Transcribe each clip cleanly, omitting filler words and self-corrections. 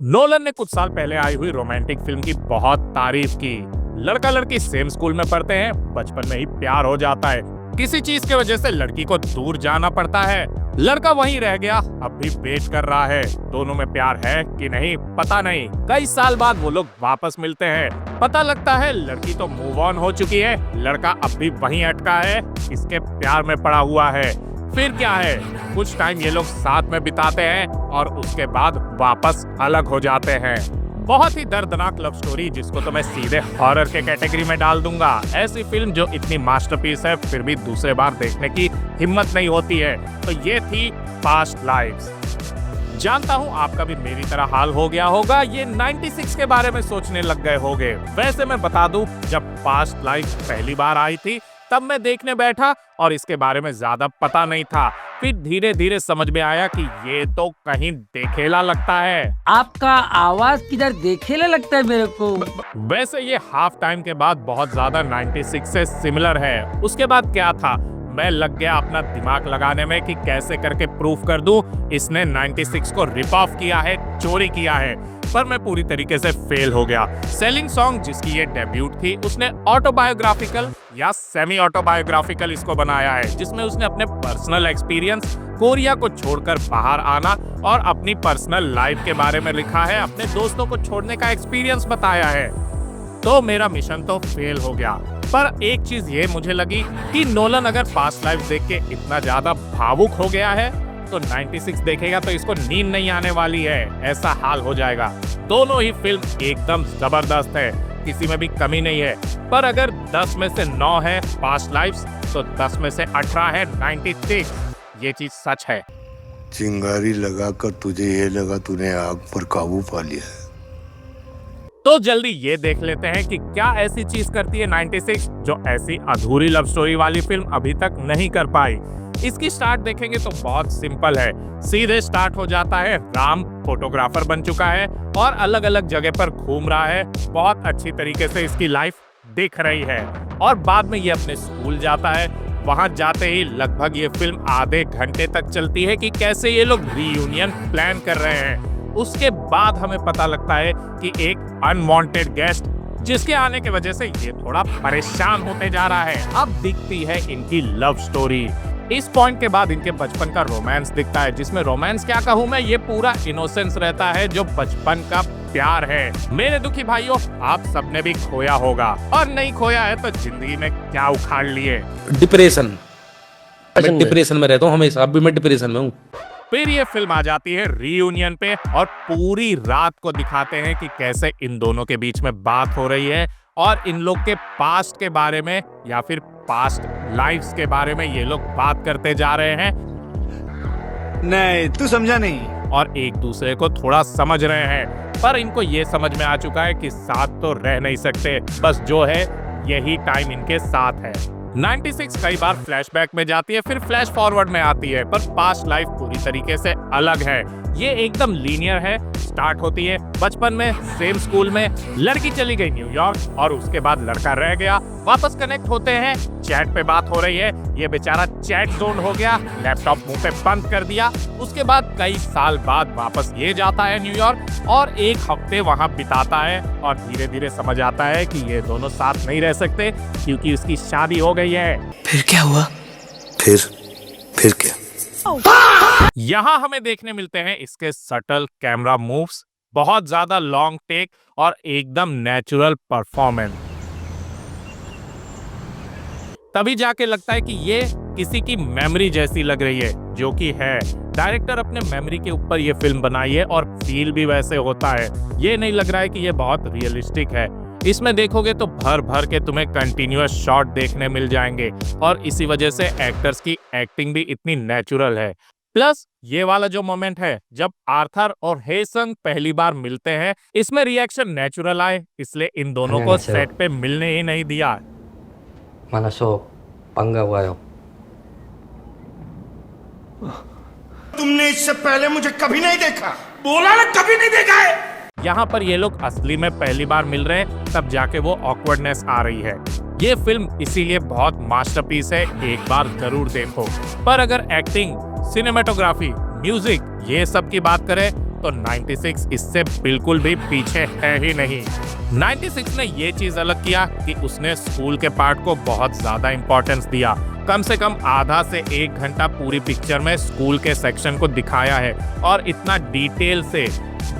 Nolan ने कुछ साल पहले आई हुई रोमांटिक फिल्म की बहुत तारीफ की। लड़का लड़की सेम स्कूल में पढ़ते हैं, बचपन में ही प्यार हो जाता है। किसी चीज की वजह से लड़की को दूर जाना पड़ता है। लड़का वहीं रह गया, अब भी वेट कर रहा है। दोनों में प्यार है कि नहीं पता नहीं। कई साल बाद वो लोग वापस मिलते हैं। पता लगता है लड़की तो मूव ऑन हो चुकी है, लड़का अब भी वहीं अटका है, इसके प्यार में पड़ा हुआ है। फिर क्या है, कुछ टाइम ये लोग साथ में बिताते हैं और उसके बाद वापस अलग हो जाते हैं। बहुत ही दर्दनाक लव स्टोरी जिसको तो मैं सीधे हॉरर के कैटेगरी में डाल दूंगा। ऐसी फिल्म जो इतनी मास्टरपीस है फिर भी दूसरे बार देखने की हिम्मत नहीं होती है। तो ये थी पास्ट लाइव्स। जानता हूँ आपका भी मेरी तरह हाल हो गया होगा, ये 96 के बारे में सोचने लग गए होंगे। वैसे मैं बता दूं, जब पास्ट लाइफ पहली बार आई थी तब मैं देखने बैठा और इसके बारे में ज्यादा पता नहीं था। फिर धीरे धीरे समझ में आया कि ये तो कहीं देखेला लगता है। आपका आवाज किधर देखेला लगता है मेरे को। वैसे ये हाफ टाइम के बाद बहुत ज्यादा 96 से सिमिलर है। उसके बाद क्या था, मैं लग गया अपना दिमाग लगाने में कि कैसे करके प्रूफ कर दूं इसने 96 को रिप ऑफ किया है, चोरी किया है। पर मैं पूरी तरीके से फेल हो गया। सेलिंग सॉन्ग जिसकी ये डेब्यूट थी, उसने ऑटोबायोग्राफिकल या सेमी ऑटोबायोग्राफिकल इसको बनाया है, जिसमें उसने अपने पर्सनल एक्सपीरियंस, कोरिया को छोड़कर बाहर आना और अपनी पर्सनल लाइफ के बारे में लिखा है, अपने दोस्तों को छोड़ने का एक्सपीरियंस बताया है। तो मेरा मिशन तो फेल हो गया। पर एक चीज ये मुझे लगी कि नोलन अगर पास्ट लाइफ देख के इतना ज्यादा भावुक हो गया है तो 96 देखेगा तो इसको नींद नहीं आने वाली है, ऐसा हाल हो जाएगा। दोनों ही फिल्म एकदम जबरदस्त है, किसी में भी कमी नहीं है। पर अगर 10 में से 9 है पास्ट लाइफ्स तो 10 में से 18 है 96। ये चीज सच है। चिंगारी लगाकर तुझे ये लगा तूने आग पर काबू पा लिया है। तो जल्दी ये देख लेते हैं कि क्या ऐसी चीज करती है 96 जो ऐसी अधूरी लव स्टोरी वाली फिल्म अभी तक नहीं कर पाई। इसकी स्टार्ट देखेंगे तो बहुत सिंपल है। सीधे स्टार्ट हो जाता है, राम फोटोग्राफर बन चुका है और अलग अलग जगह पर घूम रहा है। बहुत अच्छी तरीके से इसकी लाइफ दिख रही है। और बाद में ये अपने स्कूल जाता है। वहां जाते ही लगभग ये फिल्म आधे घंटे तक चलती है कि कैसे ये लोग रीयूनियन प्लान कर रहे हैं। उसके बाद हमें पता लगता है कि एक अनवांटेड गेस्ट जिसके आने की वजह से ये थोड़ा परेशान होते जा रहा है। अब दिखती है इनकी लव स्टोरी। इस पॉइंट के बाद इनके बचपन का रोमांस दिखता है, जिसमें रोमांस क्या कहूँ मैं, ये पूरा इनोसेंस रहता है जो बचपन का प्यार है। मेरे दुखी भाइयों, आप सबने भी खोया होगा और नहीं खोया है तो जिंदगी में क्या उखाड़ लिए। डिप्रेशन में रहता हूँ हमेशा, अब भी मैं डिप्रेशन में हूँ। फिर ये फिल्म आ जाती है रीयूनियन पे और पूरी रात को दिखाते हैं कि कैसे इन दोनों के बीच में बात हो रही है और इन लोग के पास्ट के बारे में या फिर पास्ट लाइफ्स के बारे में ये लोग बात करते जा रहे हैं। नहीं, तू समझा नहीं। और एक दूसरे को थोड़ा समझ रहे हैं, पर इनको ये समझ में आ चुका है कि साथ तो रह नहीं सकते, बस जो है यही टाइम इनके साथ है। 96 कई बार फ्लैशबैक में जाती है, फिर फ्लैश फॉरवर्ड में आती है, पर पास्ट लाइफ पूरी तरीके से अलग है। ये एकदम लीनियर है। स्टार्ट होती है बचपन में, सेम स्कूल में, लड़की चली गई न्यूयॉर्क और उसके बाद लड़का रह गया। वापस कनेक्ट होते हैं, चैट पे बात हो रही है, ये बेचारा चैट जोन हो गया, लैपटॉप मुंह पे बंद कर दिया। उसके बाद कई साल बाद वापस ये जाता है न्यूयॉर्क और एक हफ्ते वहां बिताता है और धीरे धीरे समझ आता है कि ये दोनों साथ नहीं रह सकते क्योंकि उसकी शादी हो गई है। फिर क्या हुआ? फिर क्या? यहाँ हमें देखने मिलते हैं इसके सटल कैमरा मूव्स, बहुत ज्यादा लॉन्ग टेक और एकदम नेचुरल परफॉर्मेंस। तभी जाके लगता है कि ये किसी की मेमोरी जैसी लग रही है, जो कि है। डायरेक्टर अपने मेमोरी के ऊपर ये फिल्म बनाई है और फील भी वैसे होता है। ये नहीं लग रहा है कि ये बहुत रियलिस्टिक है। इसमें देखोगे तो भर भर के तुम्हें कंटिन्यूअस शॉट देखने मिल जाएंगे और इसी वजह से एक्टर्स की एक्टिंग भी इतनी नेचुरल है। प्लस ये वाला जो मोमेंट है जब आर्थर और हेसंग पहली बार मिलते हैं, इसमें रिएक्शन नेचुरल आए, इसलिए इन दोनों को सेट पे मिलने ही नहीं दिया। तुमने इससे पहले मुझे कभी नहीं देखा। बोला ना, कभी नहीं देखा है। यहाँ पर ये लोग असली में पहली बार मिल रहे हैं, तब जाके वो ऑकवर्डनेस आ रही है। ये फिल्म इसीलिए बहुत मास्टरपीस है, एक बार जरूर देखो। पर अगर एक्टिंग, सिनेमेटोग्राफी, म्यूजिक ये सब की बात करें तो 96 इससे बिल्कुल भी पीछे है ही नहीं। 96 ने ये चीज अलग किया कि उसने स्कूल के पार्ट को बहुत ज्यादा इंपॉर्टेंस दिया। कम से कम आधा से 1 घंटा पूरी पिक्चर में स्कूल के सेक्शन को दिखाया है और इतना डिटेल से,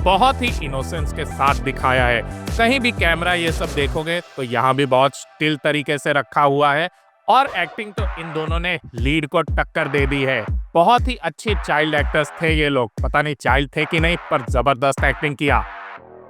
बहुत ही इनोसेंस के साथ दिखाया है। कहीं भी कैमरा ये सब देखोगे तो यहाँ भी बहुत स्टिल तरीके से रखा हुआ है और एक्टिंग तो इन दोनों ने लीड को टक्कर दे दी है। बहुत ही अच्छे चाइल्ड एक्टर्स थे ये लोग, पता नहीं चाइल्ड थे कि नहीं, पर जबरदस्त एक्टिंग किया।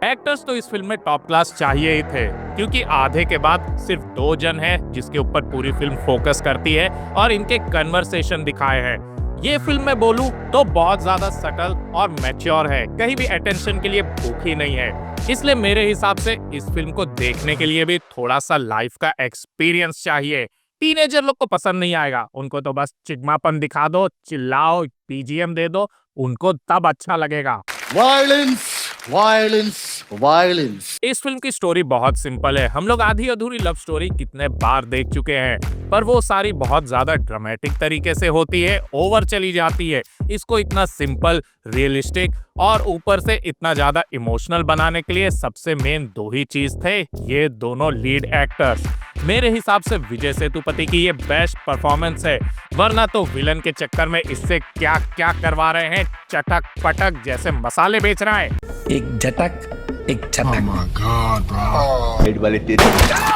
एक्टर्स तो इस फिल्म में टॉप क्लास चाहिए ही थे, क्योंकि आधे के बाद सिर्फ 2 जन हैं जिसके ऊपर पूरी फिल्म फोकस करती है और इनके कन्वर्सेशन दिखाए हैं। ये फिल्म मैं बोलूं तो बहुत ज्यादा सटल और मैच्योर है, कहीं भी अटेंशन के लिए भूखी नहीं है। इसलिए मेरे हिसाब से इस फिल्म को देखने के लिए भी थोड़ा सा लाइफ का एक्सपीरियंस चाहिए। टीनेजर लोग को पसंद नहीं आएगा, उनको तो बस चिकमापन दिखा दो, चिल्लाओ, बीजीएम दे दो, उनको तब अच्छा लगेगा। Violence violence violence. इस फिल्म की स्टोरी बहुत सिंपल है। हम लोग आधी अधूरी लव स्टोरी कितने बार देख चुके हैं, पर वो सारी बहुत ज्यादा ड्रामेटिक तरीके से होती है, ओवर चली जाती है। इसको इतना सिंपल, रियलिस्टिक और ऊपर से इतना ज्यादा इमोशनल बनाने के लिए सबसे मेन 2 ही चीज थे, ये दोनों लीड एक्टर्स। मेरे हिसाब से विजय सेतुपति की ये बेस्ट परफॉर्मेंस है, वरना तो विलन के चक्कर में इससे क्या क्या करवा रहे हैं, चटक पटक जैसे मसाले बेच रहा है। एक झटक एक छटक।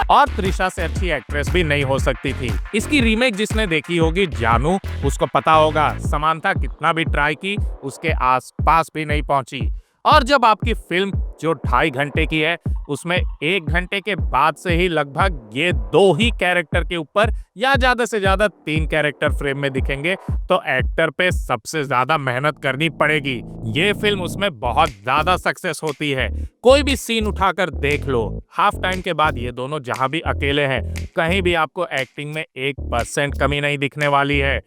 और त्रिशा से अच्छी एक्ट्रेस भी नहीं हो सकती थी। इसकी रीमेक जिसने देखी होगी, जानू, उसको पता होगा समांथा कितना भी ट्राई की, उसके आसपास भी नहीं पहुंची। और जब आपकी फिल्म जो 2.5 घंटे की है, उसमें 1 घंटे के बाद से ही लगभग ये 2 ही कैरेक्टर के ऊपर या ज्यादा से ज्यादा 3 कैरेक्टर फ्रेम में दिखेंगे, तो एक्टर पे सबसे ज्यादा मेहनत करनी पड़ेगी। ये फिल्म उसमें बहुत ज्यादा सक्सेस होती है। कोई भी सीन उठाकर देख लो, हाफ टाइम के बाद ये दोनों जहां भी अकेले हैं, कहीं भी आपको एक्टिंग में 1% कमी नहीं दिखने वाली है।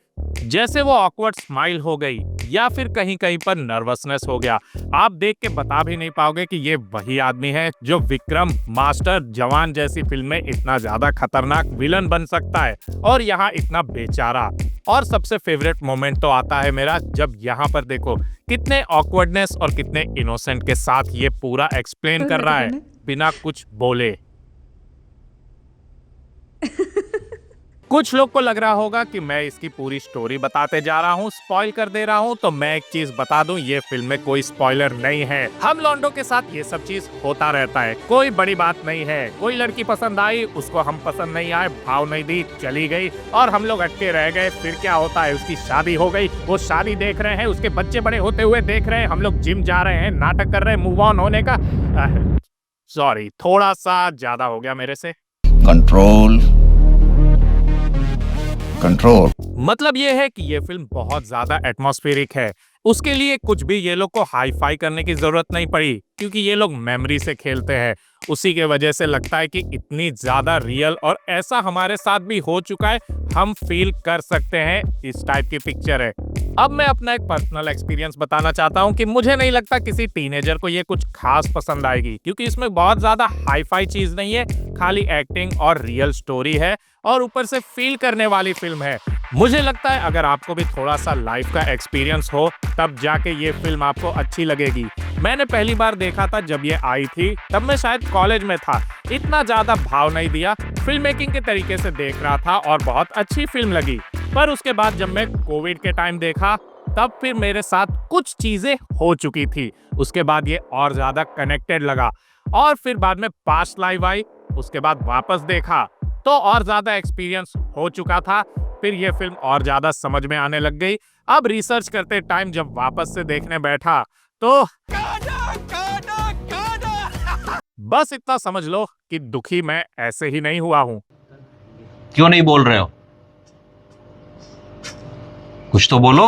जैसे वो ऑकवर्ड स्माइल हो गई या फिर कहीं कहीं पर नर्वसनेस हो गया, आप देख के बता भी नहीं पाओगे कि ये वही आदमी है जो विक्रम, मास्टर, जवान जैसी फिल्म में इतना ज्यादा खतरनाक विलन बन सकता है और यहाँ इतना बेचारा। और सबसे फेवरेट मोमेंट तो आता है मेरा, जब यहाँ पर देखो कितने ऑकवर्डनेस और कितने इनोसेंट के साथ ये पूरा एक्सप्लेन कर रहा है बिना कुछ बोले। कुछ लोग को लग रहा होगा कि मैं इसकी पूरी स्टोरी बताते जा रहा हूँ, स्पॉइल कर दे रहा हूँ, तो मैं एक चीज बता दूं, ये फिल्म में कोई स्पॉइलर नहीं है। हम लॉन्डो के साथ ये सब चीज होता रहता है, कोई बड़ी बात नहीं है। कोई लड़की पसंद आई, उसको हम पसंद नहीं आए, भाव नहीं दी, चली गई और हम लोग अटके रह गए। फिर क्या होता है, उसकी शादी हो गई, वो शादी देख रहे हैं, उसके बच्चे बड़े होते हुए देख रहे हैं, हम लोग जिम जा रहे हैं, नाटक कर रहे हैं मूव ऑन होने का। सॉरी, थोड़ा सा ज्यादा हो गया मेरे से। Control control. मतलब ये है कि ये फिल्म बहुत ज्यादा एटमॉस्फेरिक है। उसके लिए कुछ भी ये लोग को हाई फाई करने की जरूरत नहीं पड़ी, क्योंकि ये लोग मेमोरी से खेलते हैं। उसी के वजह से लगता है कि इतनी ज्यादा रियल और ऐसा हमारे साथ भी हो चुका है, हम फील कर सकते हैं, इस टाइप की पिक्चर है। अब मैं अपना एक पर्सनल एक्सपीरियंस बताना चाहता हूँ कि मुझे नहीं लगता किसी टीनेजर को ये कुछ खास पसंद आएगी, क्योंकि इसमें बहुत ज्यादा हाई फाई चीज नहीं है, खाली एक्टिंग और रियल स्टोरी है और ऊपर से फील करने वाली फिल्म है। मुझे लगता है अगर आपको भी थोड़ा सा लाइफ का एक्सपीरियंस हो, तब जाके ये फिल्म आपको अच्छी लगेगी। मैंने पहली बार देखा था जब ये आई थी, तब मैं शायद कॉलेज में था, इतना ज्यादा भाव नहीं दिया, फिल्म मेकिंग के तरीके से देख रहा था और बहुत अच्छी फिल्म लगी। पर उसके बाद जब मैं कोविड के टाइम देखा, तब फिर मेरे साथ कुछ चीजें हो चुकी थी। उसके बाद ये और ज्यादा कनेक्टेड लगा और फिर बाद में पास्ट लाइव आई, उसके बाद वापस देखा तो और ज्यादा एक्सपीरियंस हो चुका था। फिर ये फिल्म और ज्यादा समझ में आने लग गई। अब रिसर्च करते टाइम जब वापस से देखने बैठा तो बस इतना समझ लो कि दुखी मैं ऐसे ही नहीं हुआ हूँ। क्यों नहीं बोल रहे हो? कुछ तो बोलो।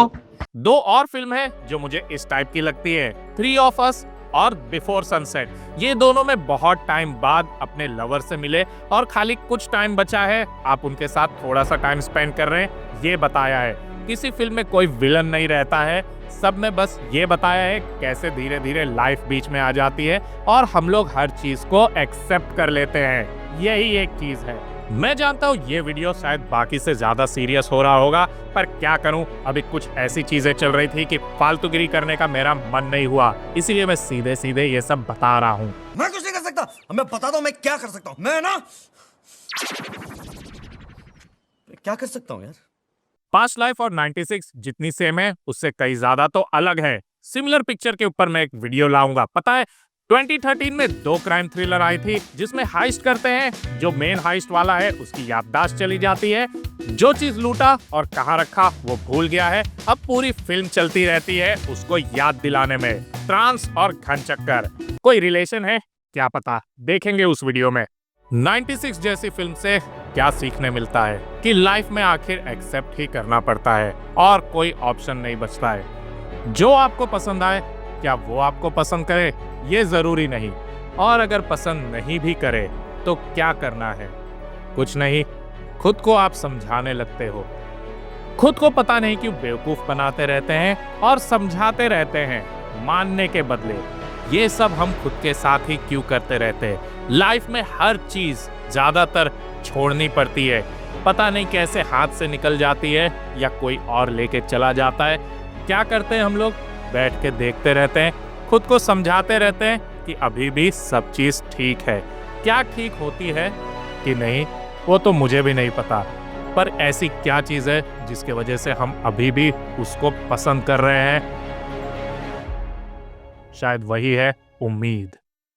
2 और फिल्म है जो मुझे इस टाइप की लगती है, 3 ऑफ अस और बिफोर सनसेट। ये दोनों में बहुत टाइम बाद अपने लवर से मिले और खाली कुछ टाइम बचा है, आप उनके साथ थोड़ा सा टाइम स्पेंड कर रहे हैं, ये बताया है। किसी फिल्म में कोई विलन नहीं रहता है, सब में बस ये बताया है कैसे धीरे धीरे लाइफ बीच में आ जाती है और हम लोग हर चीज को एक्सेप्ट कर लेते हैं। यही एक चीज है। मैं जानता हूँ ये वीडियो शायद बाकी से ज्यादा सीरियस हो रहा होगा, पर क्या करूँ, अभी कुछ ऐसी चीजें चल रही थी कि फालतूगिरी करने का मेरा मन नहीं हुआ, इसीलिए मैं सीधे सीधे ये सब बता रहा हूँ। मैं कुछ नहीं कर सकता, मैं बताता हूँ मैं क्या कर सकता हूँ। मैं क्या कर सकता हूँ यार। पास्ट लाइफ और 96 जितनी सेम है उससे कई ज्यादा तो अलग है। सिमिलर पिक्चर के ऊपर मैं एक वीडियो लाऊंगा। पता है 2013 में 2 क्राइम थ्रिलर आई थी जिसमें हाइस्ट करते हैं, जो मेन हाइस्ट वाला है उसकी याददाश्त चली जाती है, जो चीज लूटा और कहाँ रखा वो भूल गया है। अब पूरी फिल्म चलती रहती है उसको याद दिलाने में। ट्रांस और घन चक्कर, कोई रिलेशन है क्या पता, देखेंगे उस वीडियो में। 96 जैसी फिल्म से क्या सीखने मिलता है कि लाइफ में आखिर एक्सेप्ट ही करना पड़ता है और कोई ऑप्शन नहीं बचता है। जो आपको पसंद आए क्या वो आपको पसंद करे ये जरूरी नहीं, और अगर पसंद नहीं भी करे तो क्या करना है, कुछ नहीं, खुद को आप समझाने लगते हो। खुद को पता नहीं क्यों बेवकूफ बनाते रहते हैं और समझाते रहते हैं मानने के बदले। ये सब हम खुद के साथ ही क्यों करते रहते हैं। लाइफ में हर चीज ज्यादातर छोड़नी पड़ती है, पता नहीं कैसे हाथ से निकल जाती है या कोई और लेके चला जाता है। क्या करते हैं हम लोग, बैठ के देखते रहते हैं, खुद को समझाते रहते हैं कि अभी भी सब चीज ठीक है। क्या ठीक होती है कि नहीं वो तो मुझे भी नहीं पता, पर ऐसी क्या चीज है जिसके वजह से हम अभी भी उसको पसंद कर रहे हैं। शायद वही है उम्मीद।